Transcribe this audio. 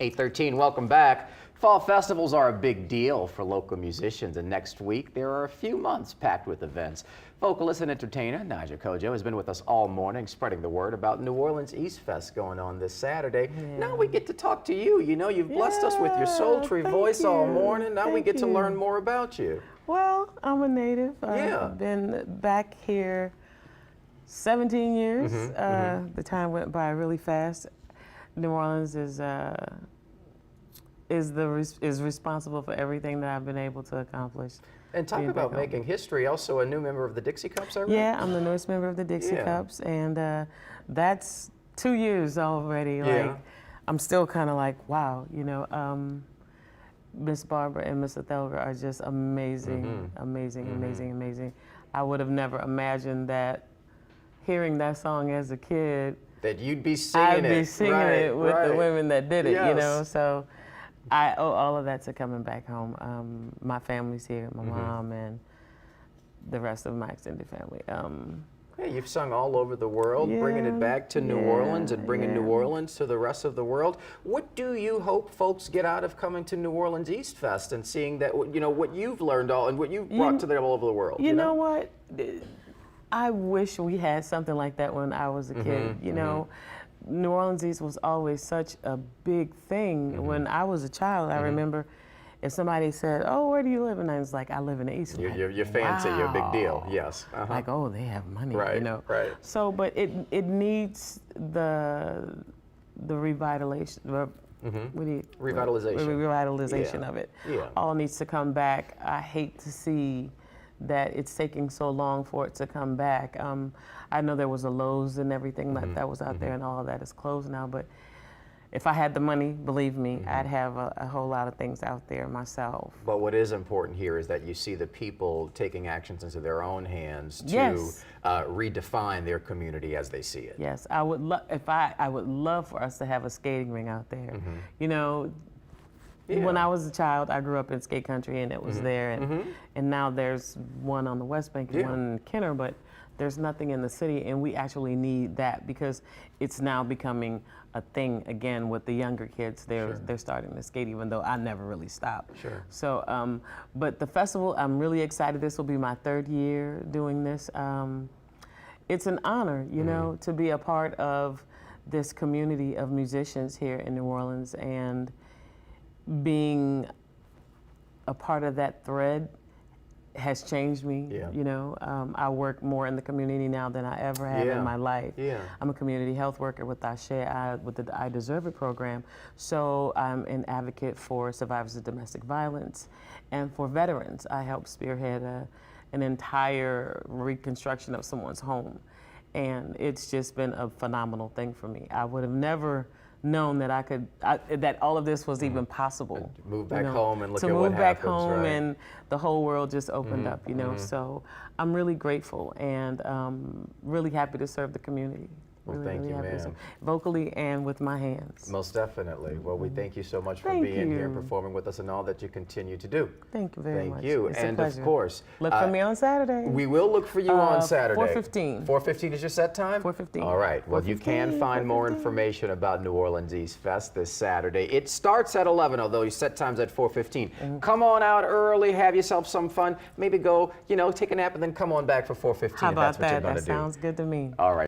8:13, welcome back. Fall festivals are a big deal for local musicians, and next week there are a few months packed with events. Vocalist and entertainer Naydja Cojoe has been with us all morning, spreading the word about New Orleans East Fest going on this Saturday. Now we get to talk to you. You know, you've blessed us with your sultry voice all morning. Now we get to learn more about you. Well, I'm a native. I've been back here 17 years. The time went by really fast. New Orleans is responsible for everything that I've been able to accomplish. And talk about making history. Also a new member of the Dixie Cups, I read? Yeah, I'm the newest member of the Dixie Cups, and that's 2 years already. Like, I'm still kind of like, wow, you know. Miss Barbara and Miss Othelga are just amazing, amazing. I would have never imagined that, hearing that song as a kid, that you'd be singing I'd be singing it with the women that did it, you know. So I owe all of that to coming back home. My family's here, my mom and the rest of my extended family. Hey, you've sung all over the world, bringing it back to New Orleans and bringing New Orleans to the rest of the world. What do you hope folks get out of coming to New Orleans East Fest and seeing that, you know, what you've learned all and what you've brought to them all over the world? You know what? I wish we had something like that when I was a kid. You know, New Orleans East was always such a big thing. When I was a child, I remember if somebody said, "Oh, where do you live?" and I was like, "I live in the East." You're fancy. You're a big deal. Yes. Like, oh, they have money. Right. You know. Right. So, but it needs the revitalization. Revitalization of it. All needs to come back. I hate to see that it's taking so long for it to come back. I know there was a Lowe's and everything that was out there, and all of that is closed now, but if I had the money, believe me, I'd have a whole lot of things out there myself. But what is important here is that you see the people taking actions into their own hands to redefine their community as they see it. Yes, I would I would love for us to have a skating ring out there. You know, when I was a child, I grew up in skate country, and it was there, and now there's one on the West Bank and one in Kenner, but there's nothing in the city, and we actually need that because it's now becoming a thing again with the younger kids. They're starting to skate, even though I never really stopped. So, but the festival, I'm really excited. This will be my 3rd year doing this. It's an honor, you know, to be a part of this community of musicians here in New Orleans, and being a part of that thread has changed me. You know, I work more in the community now than I ever have in my life. I'm a community health worker with with the I Deserve It program. So I'm an advocate for survivors of domestic violence and for veterans. I help spearhead an entire reconstruction of someone's home. And it's just been a phenomenal thing for me. I would have never known that that all of this was even possible. Move back home and look at what happens. To move back home and the whole world just opened up, you know. So I'm really grateful and really happy to serve the community. Well, thank you, ma'am. Vocally and with my hands. Most definitely. Well, we thank you so much for being here and performing with us and all that you continue to do. Thank you very much. Thank you. It's and a pleasure. Of course, look for me on Saturday. We will look for you on Saturday. 4:15. 4:15 is your set time? 4:15. All right. Well, you can find more information about New Orleans East Fest this Saturday. It starts at 11, although your set time's at 4:15. Come on out early, have yourself some fun. Maybe go, you know, take a nap and then come on back for 4:15 How about if that's what you're going to do. That sounds good to me. All right.